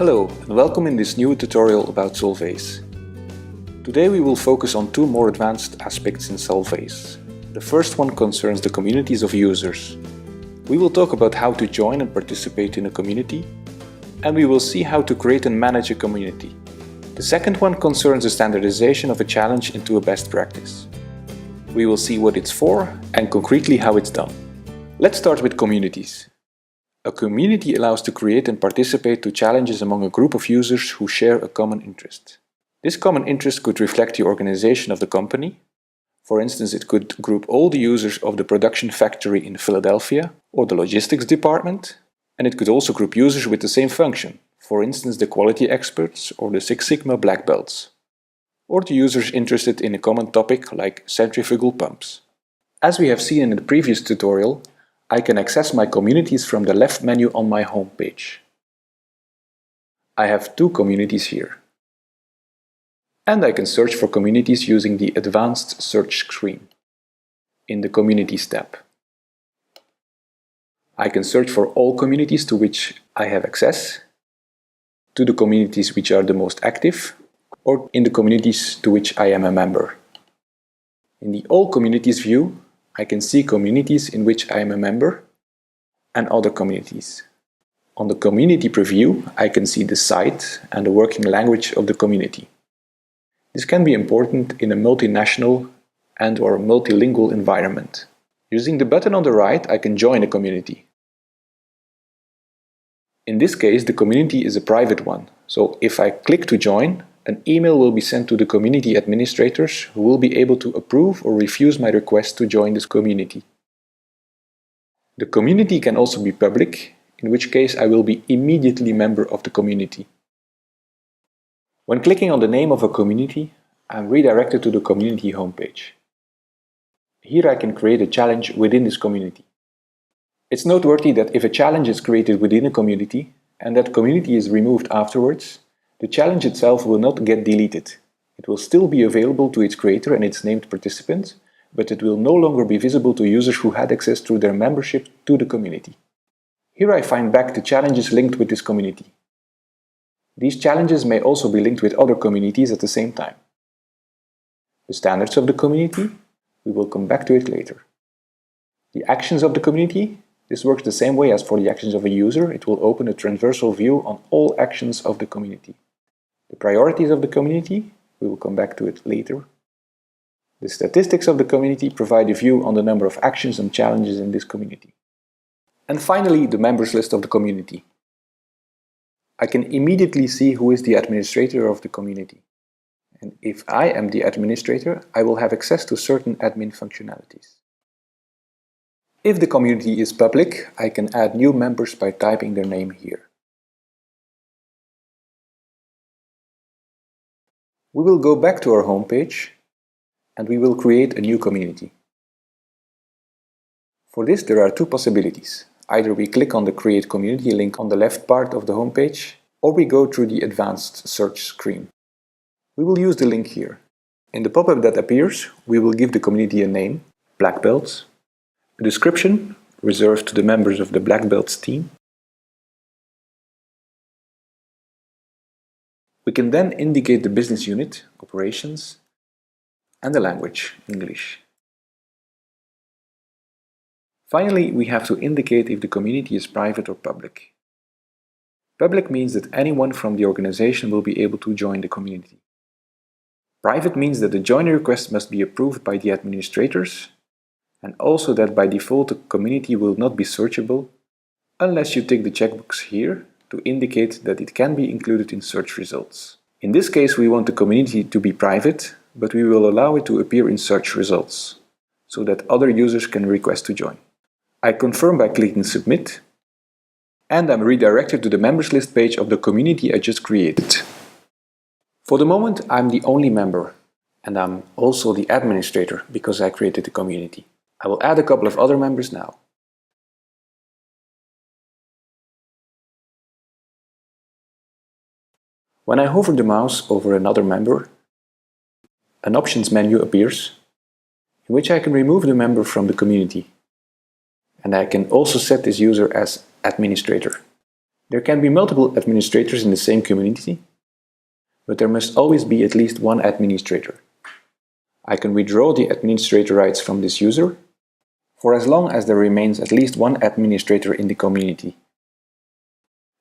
Hello and welcome in this new tutorial about Solvace. Today we will focus on two more advanced aspects in Solvace. The first one concerns the communities of users. We will talk about how to join and participate in a community, and we will see how to create and manage a community. The second one concerns the standardization of a challenge into a best practice. We will see what it's for and concretely how it's done. Let's start with communities. A community allows to create and participate to challenges among a group of users who share a common interest. This common interest could reflect the organization of the company. For instance, it could group all the users of the production factory in Philadelphia or the logistics department, and it could also group users with the same function, for instance the quality experts or the Six Sigma black belts, or the users interested in a common topic like centrifugal pumps. As we have seen in the previous tutorial, I can access my communities from the left menu on my home page. I have two communities here. And I can search for communities using the Advanced Search screen in the Communities tab. I can search for all communities to which I have access, to the communities which are the most active, or in the communities to which I am a member. In the All Communities view, I can see communities in which I am a member and other communities. On the community preview, I can see the site and the working language of the community. This can be important in a multinational and/or multilingual environment. Using the button on the right, I can join a community. In this case, the community is a private one, so if I click to join, an email will be sent to the community administrators who will be able to approve or refuse my request to join this community. The community can also be public, in which case I will be immediately a member of the community. When clicking on the name of a community, I am redirected to the community homepage. Here I can create a challenge within this community. It's noteworthy that if a challenge is created within a community and that community is removed afterwards, the challenge itself will not get deleted. It will still be available to its creator and its named participants, but it will no longer be visible to users who had access through their membership to the community. Here I find back the challenges linked with this community. These challenges may also be linked with other communities at the same time. The standards of the community, we will come back to it later. The actions of the community, this works the same way as for the actions of a user. It will open a transversal view on all actions of the community. The priorities of the community, we will come back to it later. The statistics of the community provide a view on the number of actions and challenges in this community. And finally, the members list of the community. I can immediately see who is the administrator of the community. And if I am the administrator, I will have access to certain admin functionalities. If the community is public, I can add new members by typing their name here. We will go back to our homepage and we will create a new community. For this, there are two possibilities. Either we click on the Create Community link on the left part of the homepage, or we go through the Advanced Search screen. We will use the link here. In the pop-up that appears, we will give the community a name, Black Belts, a description reserved to the members of the Black Belts team. We can then indicate the business unit, operations, and the language, English. Finally, we have to indicate if the community is private or public. Public means that anyone from the organization will be able to join the community. Private means that the join request must be approved by the administrators, and also that by default the community will not be searchable unless you tick the checkbox here to indicate that it can be included in search results. In this case, we want the community to be private, but we will allow it to appear in search results, so that other users can request to join. I confirm by clicking Submit, and I'm redirected to the members list page of the community I just created. For the moment, I'm the only member, and I'm also the administrator because I created the community. I will add a couple of other members now. When I hover the mouse over another member, an options menu appears in which I can remove the member from the community. And I can also set this user as administrator. There can be multiple administrators in the same community, but there must always be at least one administrator. I can withdraw the administrator rights from this user for as long as there remains at least one administrator in the community.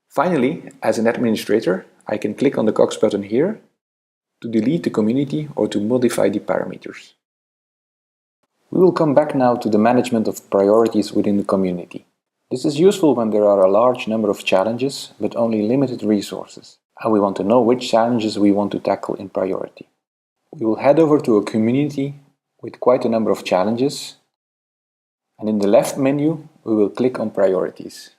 Finally, as an administrator, I can click on the Cox button here to delete the community or to modify the parameters. We will come back now to the management of priorities within the community. This is useful when there are a large number of challenges but only limited resources, and we want to know which challenges we want to tackle in priority. We will head over to a community with quite a number of challenges, and in the left menu we will click on Priorities.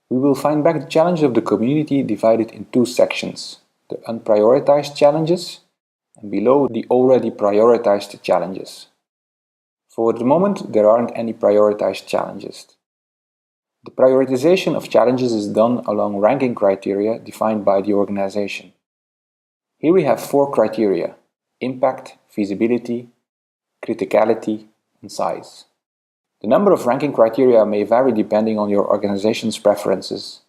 We will find back the challenges of the community divided in two sections, the unprioritized challenges and below the already prioritized challenges. For the moment there aren't any prioritized challenges. The prioritization of challenges is done along ranking criteria defined by the organization. Here we have 4 criteria: impact, feasibility, criticality, and size. The number of ranking criteria may vary depending on your organization's preferences,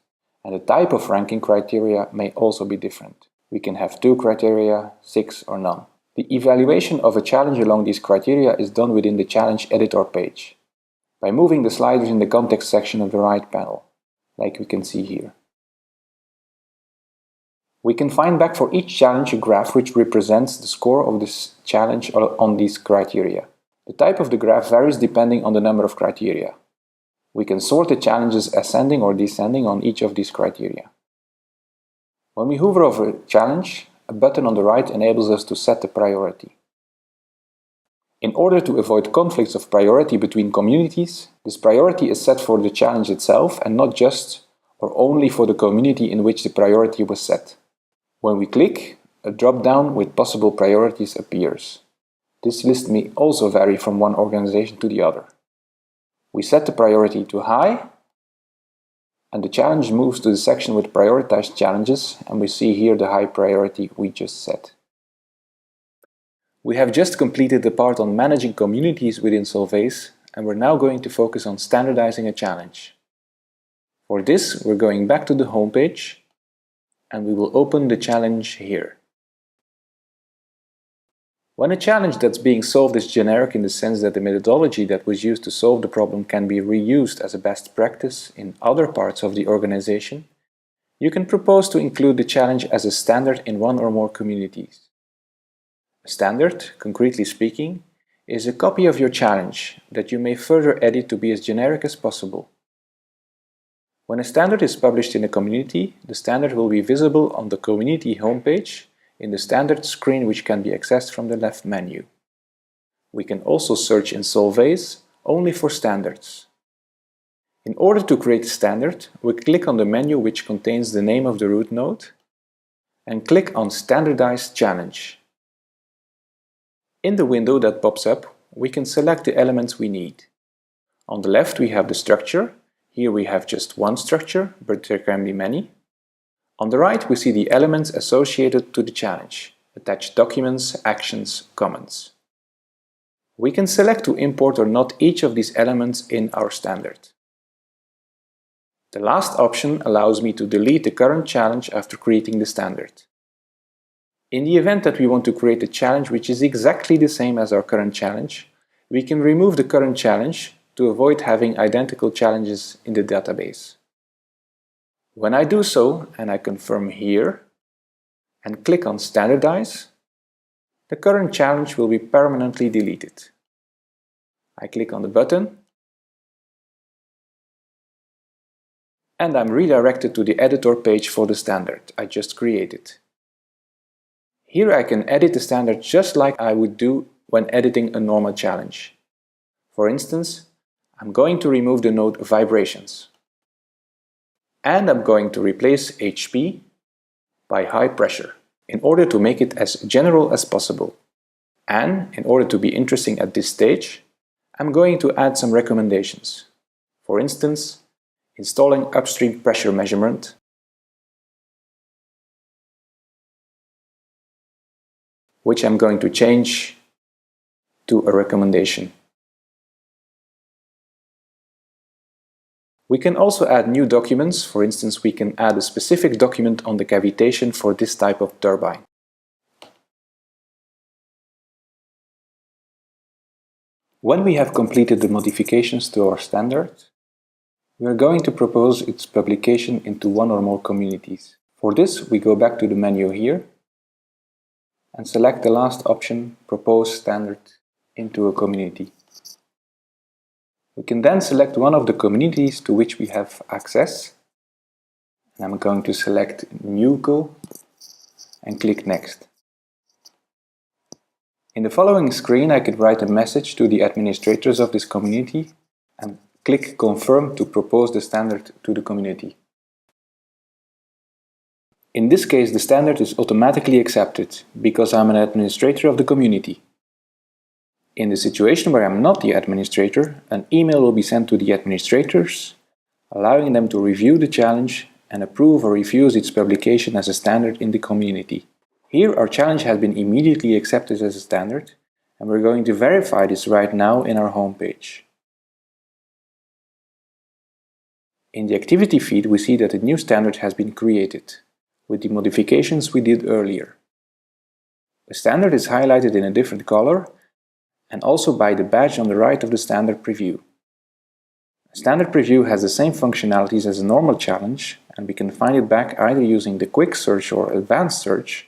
and the type of ranking criteria may also be different. We can have 2 criteria, 6 or none. The evaluation of a challenge along these criteria is done within the challenge editor page, by moving the sliders in the context section of the right panel, like we can see here. We can find back for each challenge a graph which represents the score of this challenge on these criteria. The type of the graph varies depending on the number of criteria. We can sort the challenges ascending or descending on each of these criteria. When we hover over a challenge, a button on the right enables us to set the priority. In order to avoid conflicts of priority between communities, this priority is set for the challenge itself and not just or only for the community in which the priority was set. When we click, a drop-down with possible priorities appears. This list may also vary from one organization to the other. We set the priority to high, and the challenge moves to the section with prioritized challenges, and we see here the high priority we just set. We have just completed the part on managing communities within Solvace, and we're now going to focus on standardizing a challenge. For this, we're going back to the home page, and we will open the challenge here. When a challenge that's being solved is generic in the sense that the methodology that was used to solve the problem can be reused as a best practice in other parts of the organization, you can propose to include the challenge as a standard in one or more communities. A standard, concretely speaking, is a copy of your challenge that you may further edit to be as generic as possible. When a standard is published in a community, the standard will be visible on the community homepage in the standard screen, which can be accessed from the left menu. We can also search in Solvace only for standards. In order to create a standard, we click on the menu which contains the name of the root node and click on Standardized Challenge. In the window that pops up, we can select the elements we need. On the left we have the structure. Here we have just one structure, but there can be many. On the right we see the elements associated to the challenge, attached documents, actions, comments. We can select to import or not each of these elements in our standard. The last option allows me to delete the current challenge after creating the standard. In the event that we want to create a challenge which is exactly the same as our current challenge, we can remove the current challenge to avoid having identical challenges in the database. When I do so, and I confirm here, and click on Standardize, the current challenge will be permanently deleted. I click on the button, and I'm redirected to the editor page for the standard I just created. Here I can edit the standard just like I would do when editing a normal challenge. For instance, I'm going to remove the node vibrations. And I'm going to replace HP by high pressure in order to make it as general as possible. And in order to be interesting at this stage, I'm going to add some recommendations. For instance, installing upstream pressure measurement, which I'm going to change to a recommendation. We can also add new documents. For instance, we can add a specific document on the cavitation for this type of turbine. When we have completed the modifications to our standard, we are going to propose its publication into one or more communities. For this, we go back to the menu here and select the last option, Propose Standard into a community. We can then select one of the communities to which we have access. And I'm going to select New Co and click Next. In the following screen, I could write a message to the administrators of this community and click Confirm to propose the standard to the community. In this case, the standard is automatically accepted because I'm an administrator of the community. In the situation where I'm not the administrator, an email will be sent to the administrators, allowing them to review the challenge and approve or refuse its publication as a standard in the community. Here, our challenge has been immediately accepted as a standard, and we're going to verify this right now in our homepage. In the activity feed, we see that a new standard has been created, with the modifications we did earlier. The standard is highlighted in a different color, and also by the badge on the right of the standard preview. A standard preview has the same functionalities as a normal challenge, and we can find it back either using the quick search or advanced search,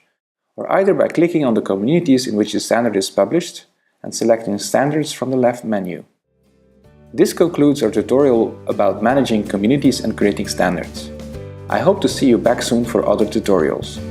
or either by clicking on the communities in which the standard is published and selecting standards from the left menu. This concludes our tutorial about managing communities and creating standards. I hope to see you back soon for other tutorials.